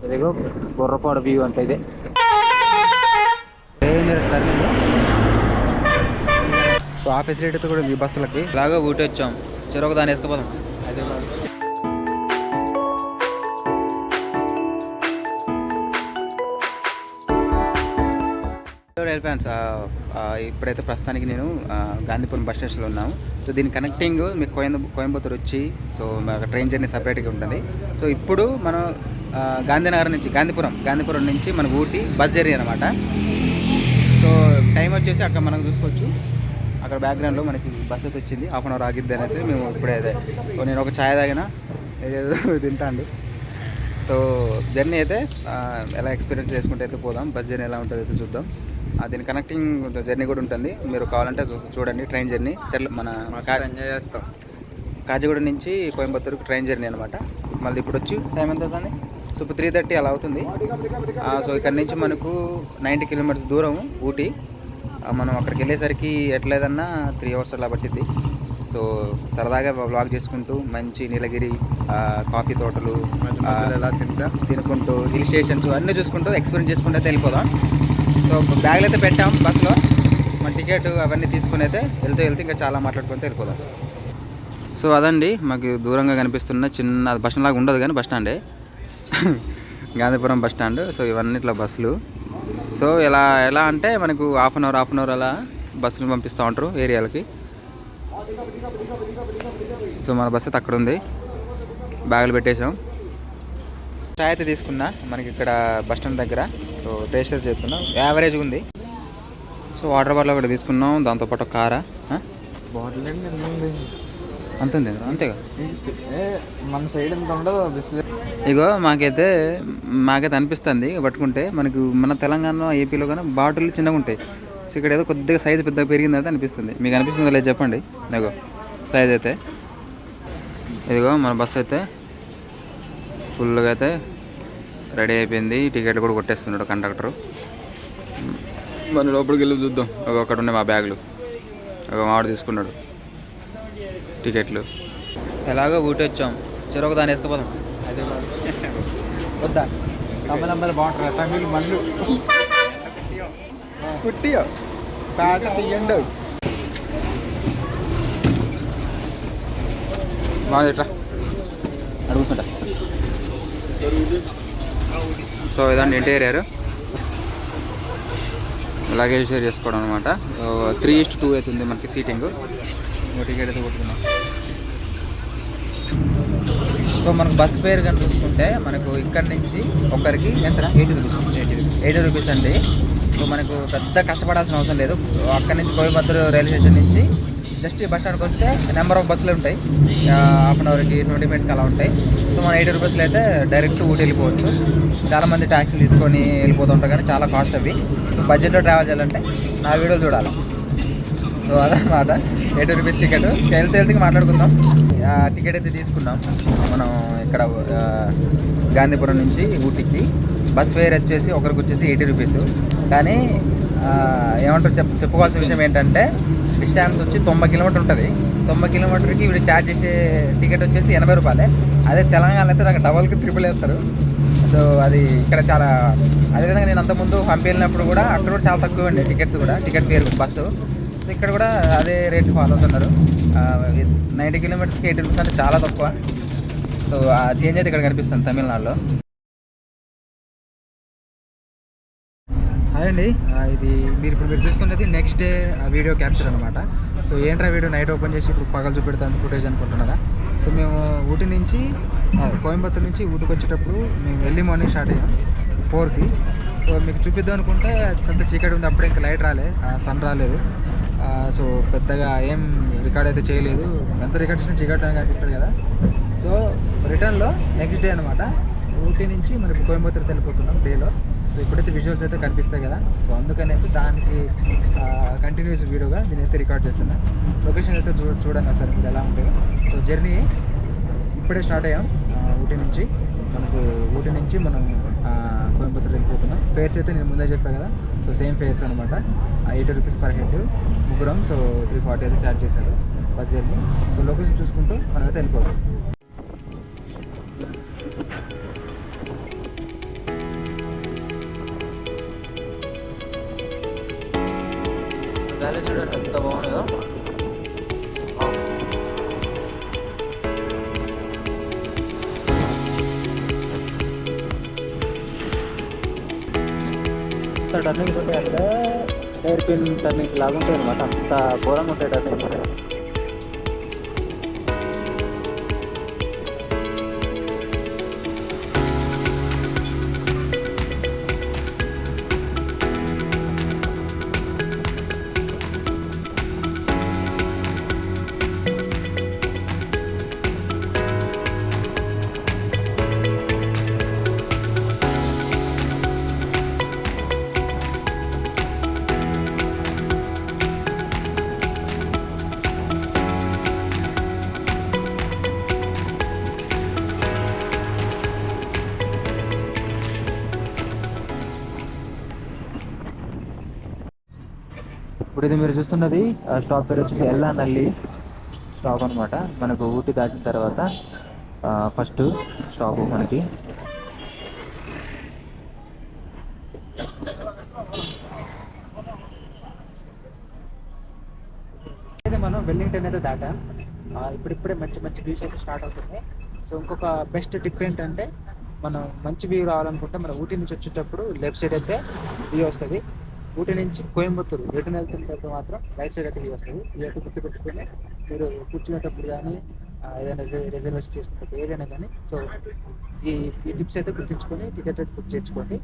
ఇదిగో బుర్రపాడు వ్యూ అంటే ఇదే. సో ఆ ఫెసిలిటీతో కూడా ఉంది ఈ బస్సులకి. ఇలాగో ఊటీ వచ్చాం, చెరొక దాన్ని వేసుకుపోదాం హైదరాబాద్. ఫ్యాన్స్ ఇప్పుడైతే ప్రస్తుతానికి నేను గాంధీపురం బస్ స్టేషన్లో ఉన్నాము. సో దీని కనెక్టింగ్ మీకు కోయంబత్తూరు వచ్చి సో ట్రైన్ జర్నీ సపరేట్గా ఉంటుంది. సో ఇప్పుడు మనం గాంధీనగర్ నుంచి గాంధీపురం నుంచి మన ఊటీ బస్ జర్నీ అనమాట. సో టైం వచ్చేసి అక్కడ మనం చూసుకోవచ్చు, అక్కడ బ్యాక్గ్రౌండ్లో మనకి బస్ అయితే వచ్చింది. హాఫ్ అన్ అవర్ ఆగిద్ది అనేసి మేము ఇప్పుడైతే నేను ఒక ఛాయ్ తాగిన ఏదేదో తింటా అండి. సో జర్నీ అయితే ఎలా ఎక్స్పీరియన్స్ చేసుకుంటే అయితే పోదాం, బస్ జర్నీ ఎలా ఉంటుంది అయితే చూద్దాం. దీని కనెక్టింగ్ జర్నీ కూడా ఉంటుంది, మీరు కావాలంటే చూడండి. ట్రైన్ జర్నీ మన ఎంజాయ్ చేస్తాం. కాచిగూడ నుంచి కోయంబత్తూరుకి ట్రైన్ జర్నీ అనమాట. మళ్ళీ ఇప్పుడు వచ్చి టైం ఎంత అవుతుంది? సో 3:30 అలా అవుతుంది. సో ఇక్కడ నుంచి మనకు 90 కిలోమీటర్స్ దూరం ఊటీ. మనం అక్కడికి వెళ్ళేసరికి ఎట్లేదన్నా 3 అవర్స్ అలా పట్టిద్ది. సో సరదాగా వ్లాగ్ చేసుకుంటూ మంచి నీలగిరి కాఫీ తోటలు ఎలా తినుకుంటూ హిల్ స్టేషన్స్ అన్నీ చూసుకుంటూ ఎక్స్పీరియన్స్ చేసుకుంటూ అయితే వెళ్ళిపోదాం. సో బ్యాగులు అయితే పెట్టాం బస్సులో, మన టికెట్ అవన్నీ తీసుకుని అయితే వెళ్తే ఇంకా చాలా మాట్లాడుకుంటూ వెళ్ళిపోదాం. సో అదండి మాకు దూరంగా కనిపిస్తున్న చిన్న బస్ స్టాండ్ లాగా ఉండదు కానీ బస్ స్టాండే, గాంధీపురం బస్ స్టాండ్. సో ఇవన్నీ ఇట్లా బస్సులు. సో ఎలా అంటే మనకు హాఫ్ అన్ అవర్ అలా బస్సులు పంపిస్తూ ఉంటారు ఏరియాలకి. సో మన బస్ అయితే అక్కడ ఉంది, బ్యాగులు పెట్టేసాం. చాయ్ అయితే తీసుకున్నా మనకి ఇక్కడ బస్ స్టాండ్ దగ్గర. సో టేస్ట్ అయితే చెప్తున్నాం, యావరేజ్గా ఉంది. సో వాటర్ బాటిల్ కూడా తీసుకున్నాం, దాంతోపాటు కారా బాటిల్ అంతుంది అంతేగా. మన సైడ్ ఎంత ఉండదు బిస్లెరీ. ఇగో మాకైతే అనిపిస్తుంది పట్టుకుంటే మనకు మన తెలంగాణ ఏపీలో కానీ బాటిల్ చిన్నగా ఉంటాయి. సో ఇక్కడ ఏదో కొద్దిగా సైజు పెద్దగా పెరిగింది అయితే అనిపిస్తుంది. మీకు అనిపిస్తుందో లేదు చెప్పండి. ఇదిగో సైజ్ అయితే ఇదిగో మన బస్సు అయితే ఫుల్గా అయితే రెడీ అయిపోయింది. టికెట్లు కూడా కొట్టేస్తున్నాడు కండక్టరు. మన లోపలికి వెళ్ళి చూద్దాం. అక్కడ ఉన్నాయి మా బ్యాగులు, మావాడు తీసుకున్నాడు టికెట్లు. ఎలాగో ఊటీ వచ్చాం, చెరొక దాన్ని వేసుకుపోదాం హైదరాబాద్. వద్దా అమ్మలు బాగుంటారు తమిళ్ మళ్ళు కుట్టియో ప్యాట తీయండు బాగుంది ఎట్లా అడుగుతుంటా. సో ఇదండి ఇంటీరియర్, లగేజ్ షేర్ చేసుకోవడం అనమాట. 3:2 అవుతుంది మనకి సీటింగ్. టికెట్ అయితే కొట్టుకున్నాం. సో మనకు బస్ ఫేర్ కానీ చూసుకుంటే మనకు ఇక్కడ నుంచి ఒకరికి ఎంత 80 రూపీస్ అండి. సో మనకు పెద్ద కష్టపడాల్సిన అవసరం లేదు. అక్కడి నుంచి కోయంబత్తూరు రైల్వే స్టేషన్ నుంచి జస్ట్ బస్ స్టాండ్కి వస్తే నెంబర్ ఆఫ్ బస్సులు ఉంటాయి, హాఫ్ అన్ అవర్కి 20 మినిట్స్కి అలా ఉంటాయి. సో మన 80 రూపీస్లో అయితే డైరెక్ట్ ఊటీ వెళ్ళిపోవచ్చు. చాలామంది ట్యాక్సీలు తీసుకొని వెళ్ళిపోతూ ఉంటారు కానీ చాలా కాస్ట్ అవి. సో బడ్జెట్లో ట్రావెల్ చేయాలంటే నా వీడియోలు చూడాలి. సో అదనమాట 80 రూపీస్ టికెట్. వెళ్తే మాట్లాడుకుందాం. టికెట్ అయితే తీసుకున్నాం మనం ఇక్కడ గాంధీపురం నుంచి ఊటీకి. బస్ ఫేర్ వచ్చేసి ఒకరికి వచ్చేసి 80 రూపీస్. కానీ ఏమంటారు చెప్పుకోవాల్సిన విషయం ఏంటంటే డిస్టెన్స్ వచ్చి 90 కిలోమీటర్ ఉంటుంది. 90 కిలోమీటర్కి వీళ్ళు ఛార్జ్ చేసే టికెట్ వచ్చేసి 80 రూపాయలే. అదే తెలంగాణలో అయితే నాకు డబల్కి ట్రిపుల్ వేస్తారు. సో అది ఇక్కడ చాలా. అదేవిధంగా నేను అంతకుముందు హంపి వెళ్ళినప్పుడు కూడా అక్కడ కూడా చాలా తక్కువ అండి టికెట్స్ కూడా, టికెట్ ఫేర్ బస్సు. సో ఇక్కడ కూడా అదే రేట్ ఫాలో అవుతున్నారు. 90 కిలోమీటర్స్కి 80 రూపీస్ అంటే చాలా తక్కువ. సో ఆ చేంజ్ అయితే ఇక్కడ కనిపిస్తుంది తమిళనాడులో. అదండి ఇది మీరు చూస్తున్నది నెక్స్ట్ డే వీడియో క్యాప్చర్ అనమాట. సో ఏంట్రా వీడియో నైట్ ఓపెన్ చేసి ఇప్పుడు పగలు చూపెడతాను ఫుటేజ్ అనుకుంటున్నారా. సో మేము ఊటీ నుంచి కోయంబత్తూరు నుంచి ఊటీకి వచ్చేటప్పుడు మేము ఎర్లీ మార్నింగ్ స్టార్ట్ అయ్యాం 4కి. సో మీకు చూపిద్దాం అనుకుంటే అంత చీకటి ఉంది, అప్పుడే ఇంకా లైట్ రాలే, సన్ రాలేదు. సో పెద్దగా ఏం రికార్డ్ అయితే చేయలేదు. ఎంత రికార్డ్ చేసినా చీకటి అని కనిపిస్తుంది కదా. సో రిటర్న్లో నెక్స్ట్ డే అనమాట ఊటీ నుంచి మనకి కోయంబత్తూరు వెళ్ళిపోతున్నాం డేలో. సో ఇప్పుడైతే విజువల్స్ అయితే కనిపిస్తాయి కదా. సో అందుకని అయితే దానికి కంటిన్యూస్ వీడియోగా దీని అయితే రికార్డ్ చేస్తున్నా. లొకేషన్ అయితే చూడండి సార్ మీరు ఎలా ఉంటాయో. సో జర్నీ ఇప్పుడే స్టార్ట్ అయ్యాం ఊటీ నుంచి. ఊటీ నుంచి మనం కోయంబత్తూరు వెళ్ళిపోతున్నాం. ఫేర్స్ అయితే నేను ముందే చెప్పాను కదా. సో సేమ్ ఫేర్స్ అనమాట, 80 రూపీస్ పర్ హెడ్ ముగ్గురం. సో 340 అయితే ఛార్జ్ చేశారు బస్ జర్నీ. సో లొకేషన్ చూసుకుంటూ మనం అయితే వెళ్ళిపోతాం. వ్యాలీ చూడండి ఎంత బాగుందో. టర్నింగ్స్ ఉంటాయి అక్కడ, ఎయిర్ పిన్ టర్నింగ్స్ లాగా ఉంటాయి అనమాట. అంత ఘోరంగా ఉంటాయి టర్నింగ్స్. ఇప్పుడు ఇది మీరు చూస్తున్నది స్టాప్ పేరు వచ్చేసి ఎల్లానల్లి స్టాప్ అనమాట. మనకు ఊటీ దాటిన తర్వాత ఫస్ట్ స్టాప్ మనకి. అయితే మనం వెల్లింగ్టన్ అయితే దాటా. ఇప్పుడిప్పుడే మంచి మంచి వ్యూస్ అయితే స్టార్ట్ అవుతుంది. సో ఇంకొక బెస్ట్ టిప్ ఏంటంటే, మనం మంచి వ్యూ రావాలనుకుంటే మన ఊటీ నుంచి వచ్చేటప్పుడు లెఫ్ట్ సైడ్ అయితే వ్యూ వస్తుంది. ఊటీ నుంచి కోయంబత్తూరు రిటర్న్ వెళ్తున్నప్పుడు మాత్రం రైట్ సైడ్ అయితే వ్యూ వస్తుంది. ఇదైతే గుర్తుపెట్టుకుని మీరు కూర్చునేటప్పుడు కానీ ఏదైనా రిజర్వేషన్ చేసుకున్నప్పుడు ఏదైనా కానీ. సో ఈ టిప్స్ అయితే గుర్తుంచుకొని టికెట్ అయితే బుక్ చేసుకోండి.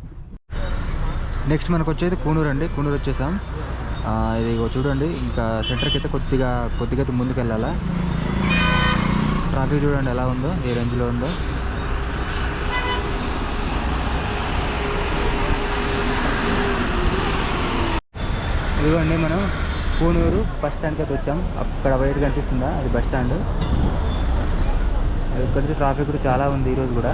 నెక్స్ట్ మనకు వచ్చేది కూనూరు అండి. కూనూరు వచ్చేసాం. ఇది చూడండి, ఇంకా సెంటర్కి అయితే కొద్దిగా అయితే ముందుకు వెళ్ళాలా. ట్రాఫిక్ చూడండి ఎలా ఉందో, ఏ రేంజ్లో ఉందో. ఇదిగోండి మనం కూనూరు బస్ స్టాండ్కి అయితే వచ్చాం. అక్కడ వైట్ కనిపిస్తుందా, అది బస్ స్టాండ్. ఇక్కడ నుంచి ట్రాఫిక్ కూడా చాలా ఉంది ఈరోజు కూడా.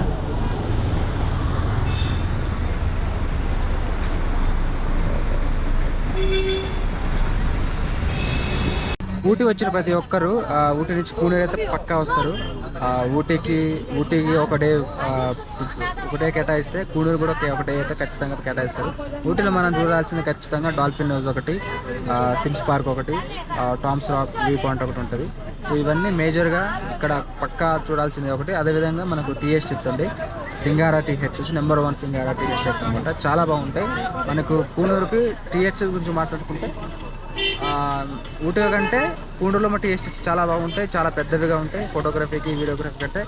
ఊటీ వచ్చిన ప్రతి ఒక్కరు ఊటీ నుంచి కూనూరు అయితే పక్కా వస్తారు. ఊటీకి ఒకటే కేటాయిస్తే కూనూరు కూడా ఒకటే అయితే ఖచ్చితంగా కేటాయిస్తారు. ఊటీలో మనం చూడాల్సింది ఖచ్చితంగా డాల్ఫిన్ హౌస్ ఒకటి, సిమ్స్ పార్క్ ఒకటి, టామ్స్ రాక్ వ్యూ పాయింట్ ఒకటి ఉంటుంది. సో ఇవన్నీ మేజర్గా ఇక్కడ పక్కా చూడాల్సింది ఒకటి. అదేవిధంగా మనకు టీ ఎస్టేట్స్ అండి. Singara tea estates number 1 Singara tea estates అనమాట. చాలా బాగుంటాయి. మనకు కూనూరుకి టీ ఎస్టేట్స్ గురించి మాట్లాడుకుంటే ఊటీ కంటే కూనూరులో టీ ఎస్టేట్స్ చాలా బాగుంటాయి. చాలా పెద్దవిగా ఉంటాయి. ఫోటోగ్రఫీకి వీడియోగ్రఫీ కంటే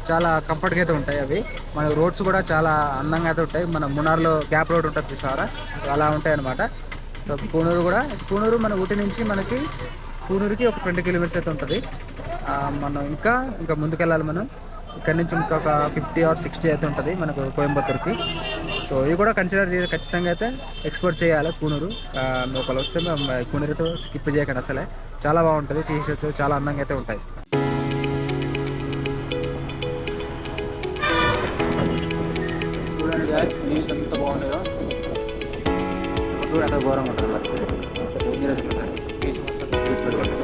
చాలా కంఫర్ట్గా అయితే ఉంటాయి అవి. మనకు రోడ్స్ కూడా చాలా అందంగా అయితే ఉంటాయి. మన మునార్లో గ్యాప్ రోడ్ ఉంటుంది చూసారా, అలా ఉంటాయి అనమాట. సో కూనూరు మన ఊటీ నుంచి మనకి కూనూరుకి ఒక 20 కిలోమీటర్స్ అయితే ఉంటుంది. మనం ఇంకా ముందుకెళ్ళాలి. మనం ఇక్కడ నుంచి ఇంకొక 50 or 60 అయితే ఉంటుంది మనకు కోయంబత్తూరుకి. సో ఇది కూడా కన్సిడర్ చేసి ఖచ్చితంగా అయితే ఎక్స్పోర్ట్ చేయాలి కూనూరు. ఒకళ్ళు వస్తే కూనూరుతో స్కిప్ చేయకండి అసలే. చాలా బాగుంటుంది. టీ షర్ట్స్ చాలా అందంగా అయితే ఉంటాయి. చూడండి న్యూస్ ఎంత బాగున్నాయో. అంత ఘోరంగా ఉంటుంది, అంత డేంజరస్ ఉంటుంది. బీచ్ మొత్తం చూడండి.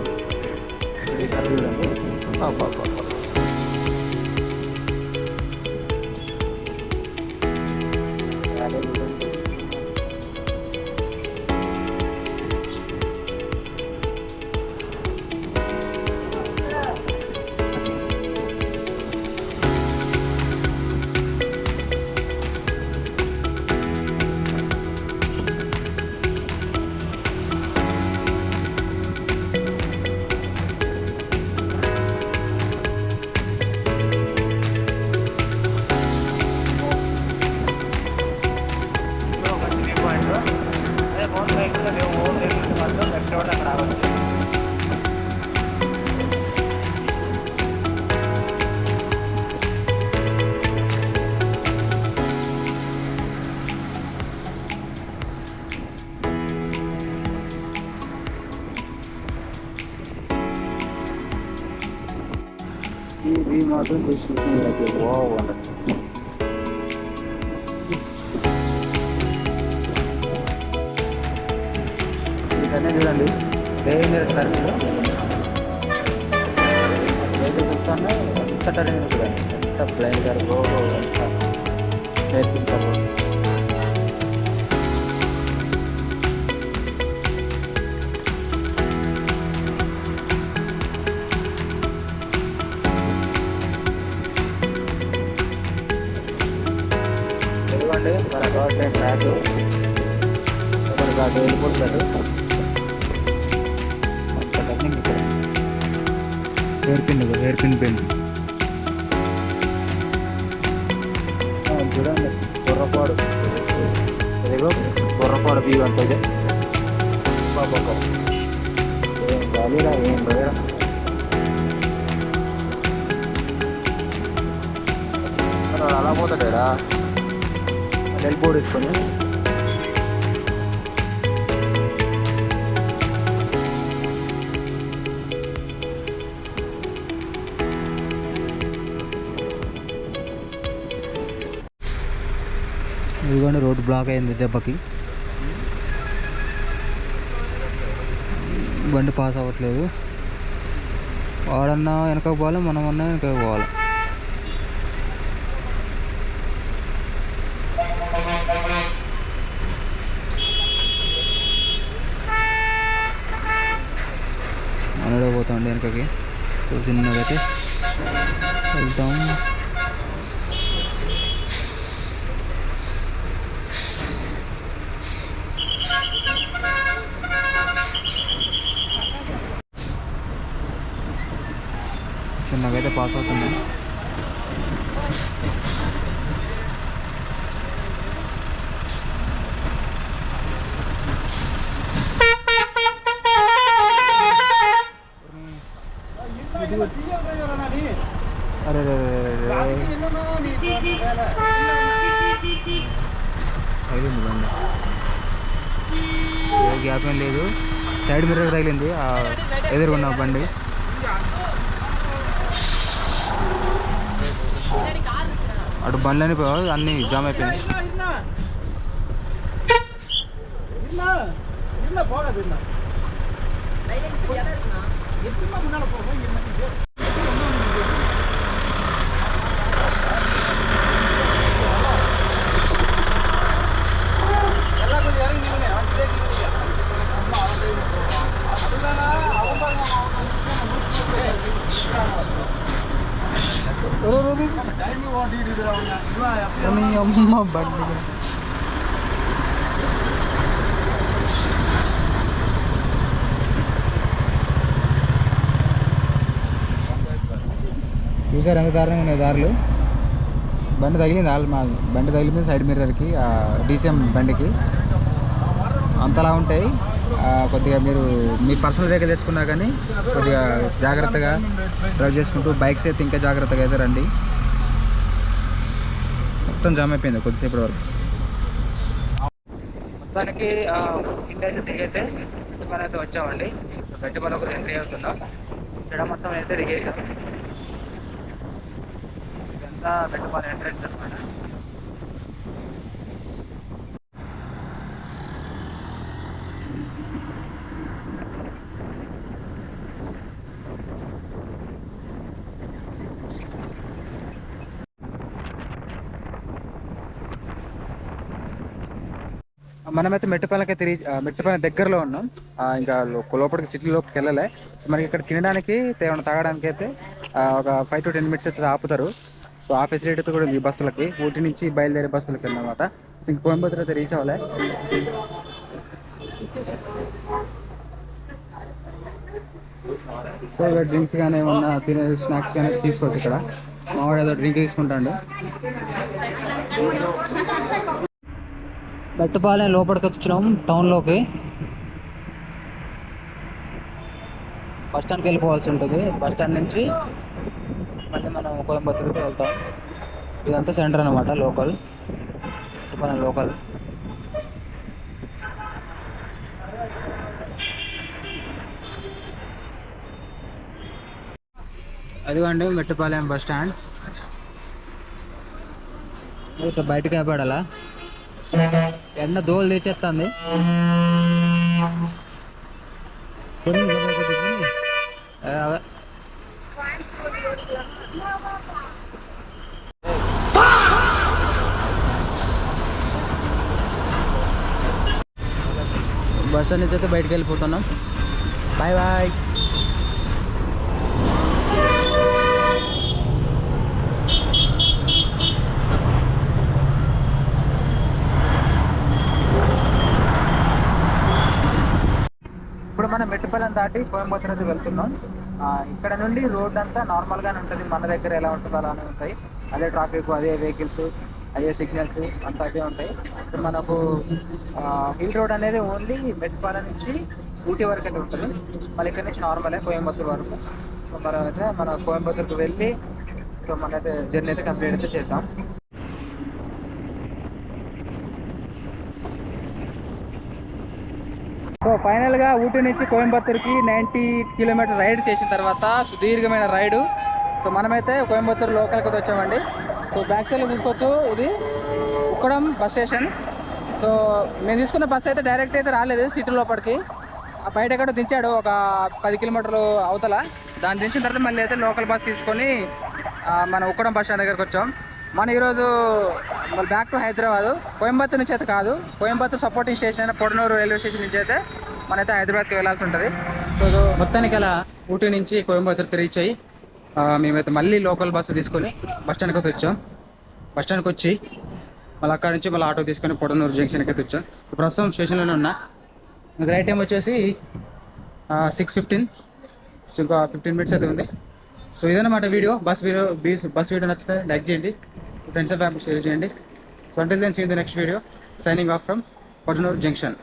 ఈ మాత్రం చూసుకుంటే బాగుంది. ఇదనే చూడండి డేంజర్ సర్వీస్. చూస్తాను ఎంత టైం చూడండి, ఎంత బ్లైండ్ గారు ఎంత నేర్పించారు. ఎందుకంటే మన గవర్నమెంట్ ట్రాక్ మనకు అటు వెళ్ళిపోతాడు. టెక్నిక్ ఇక్కడ హెయిర్ పిన్ పెన్ చూడండి. బుర్రపాడు ఇదిగో బుర్రపాడు వ్యూ అంత ఇదే. ఏం గాలిరా ఏం రోజా. అలా పోతాడా వెళ్ళిపోడు వేసుకొని. ఇదిగోండి రోడ్ బ్లాక్ అయింది దెబ్బకి. బండి పాస్ అవ్వట్లేదు. వాడన్నా వెనకకు పోవాలి, మనం అన్నా వెనకకు పోవాలి. మనడే పోతాండి వెనకకి. చిన్నదైతే వెళ్తాం. చిన్నగైతే పాస్ అవుతుంది. అరే తగిలింది బండి. ఏ గ్యాప్ ఏం లేదు. సైడ్ మిర్రర్ తగిలింది ఎదురుకున్న బండి. అటు బండ్లని అన్నీ జామ్ అయిపోయినాయి. అమ్మ బండి చూసారు ఎంత దారుణంగా ఉన్నాయి దారులు. బండి తగిలింది మా బండి తగిలింది సైడ్ మిర్రర్కి, డీసీఎం బండికి. అంతలా ఉంటాయి. కొద్దిగా మీరు మీ పర్సనల్ వెహికల్ తెచ్చుకున్నా కానీ కొద్దిగా జాగ్రత్తగా డ్రైవ్ చేసుకుంటూ, బైక్స్ అయితే ఇంకా జాగ్రత్తగా అయితే రండి. మొత్తం జామ్ అయిపోయింది కొద్దిసేపటి వరకు. మొత్తానికి ఇండియా దిగైతే గట్టిపల్లి అయితే వచ్చామండి. గట్టిపల్లి ఒక ఎంట్రీ అవుతున్నాం. ఇక్కడ మొత్తం అయితే దిగేసాం. ఇదంతా గట్టిపల్లి ఎంట్రెన్స్ అనమాట. మనమైతే మెట్టుపల్లికి మెట్టుపల్లి దగ్గరలో ఉన్నాం. ఇంకా లోపలికి సిటీ లోపలికి వెళ్ళలే. సో మనకి ఇక్కడ తినడానికి ఏమైనా తాగడానికి అయితే ఒక 5 to 10 minutes అయితే ఆపుతారు. సో ఆ ఫెసిలిటీ అయితే కూడా ఉంది ఈ బస్సులకి. ఊటీ నుంచి బయలుదేరే బస్సులకి అన్నమాట. ఇంక కోయంబత్తూర్ అయితే రీచ్ అవ్వలే. సో డ్రింక్స్ కానీ ఏమన్నా తినే స్నాక్స్ కానీ తీసుకోవచ్చు. ఇక్కడ మావాడు ఏదో డ్రింక్ తీసుకుంటాడు. మెట్టుపాలెం లోపలికి వచ్చినాం టౌన్లోకి. బస్ స్టాండ్కి వెళ్ళిపోవాల్సి ఉంటుంది. బస్ స్టాండ్ నుంచి మళ్ళీ మనం కోయంబత్తూర్కి వెళ్తాం. ఇదంతా సెంటర్ అనమాట, లోకల్ మెట్టుపాలెం లోకల్. అదిగోండి మెట్టుపాలెం బస్ స్టాండ్. ఇట్లా బయటకు అయిపోయాలా, ఎండ దోలు తెచ్చేస్తుంది. బస్ స్టాండ్ నుంచి అయితే బయటకు వెళ్ళిపోతున్నాం. Bye bye. రావులపాలెం దాటి కోయంబత్తూర్ అయితే వెళ్తున్నాం. ఇక్కడ నుండి రోడ్ అంతా నార్మల్గానే ఉంటుంది, మన దగ్గర ఎలా ఉంటుందో అలానే ఉంటాయి. అదే ట్రాఫిక్, అదే వెహికల్స్, అదే సిగ్నల్స్ అంతా అదే ఉంటాయి. సో మనకు హిల్ రోడ్ అనేది ఓన్లీ మెట్పాలెం నుంచి ఊటీ వరకు అయితే ఉంటుంది. మళ్ళీ ఇక్కడ నుంచి నార్మలే కోయంబత్తూర్ వరకు. సో మనం అయితే మన కోయంబత్తూర్కి వెళ్ళి సో మనైతే జర్నీ అయితే కంప్లీట్ అయితే చేద్దాం. సో ఫైనల్గా ఊటీ నుంచి కోయంబత్తూర్కి 90 కిలోమీటర్ రైడ్ చేసిన తర్వాత సుదీర్ఘమైన రైడు. సో మనమైతే కోయంబత్తూర్ లోకల్కి వచ్చామండి. సో బ్యాక్ సైడ్లో చూసుకోవచ్చు, ఇది ఉక్కడం బస్ స్టేషన్. సో మేము తీసుకున్న బస్సు అయితే డైరెక్ట్ అయితే రాలేదు సిటీ లోపలికి, బయట ఎక్కడో దించాడు ఒక 10 కిలోమీటర్లు అవతల. దాన్ని దించిన తర్వాత మళ్ళీ అయితే లోకల్ బస్ తీసుకొని మన ఉక్కడం బస్ స్టాండ్ దగ్గరకు వచ్చాం. మన ఈరోజు మళ్ళీ బ్యాక్ టు హైదరాబాద్. కోయంబత్తూర్ నుంచి అయితే కాదు, కోయంబత్తూర్ సపోర్టింగ్ స్టేషన్ అయిన పొడనూరు రైల్వే స్టేషన్ నుంచి అయితే మనైతే హైదరాబాద్కి వెళ్ళాల్సి ఉంటుంది. సో మొత్తానికి అలా ఊటీ నుంచి కోయంబత్తూర్కి రీచ్ అయ్యి మేమైతే మళ్ళీ లోకల్ బస్సు తీసుకొని బస్ స్టాండ్కి అయితే వచ్చాం. బస్ స్టాండ్కి వచ్చి మళ్ళీ అక్కడ నుంచి మళ్ళీ ఆటో తీసుకొని పొడనూరు జంక్షన్కి అయితే వచ్చాం. సో ప్రస్తుతం స్టేషన్లోనే ఉన్నా. రైట్ టైం వచ్చేసి 6:15. సో ఇంకా 15 మినిట్స్ అయితే ఉంది. సో ఇదన్నమాట వీడియో. బస్ వీడియో నచ్చితే లైక్ చేయండి, ఫ్రెండ్స్ అండ్ ఫ్యామిలీ షేర్ చేయండి. So until then see in the next video. Signing off from Podanur junction.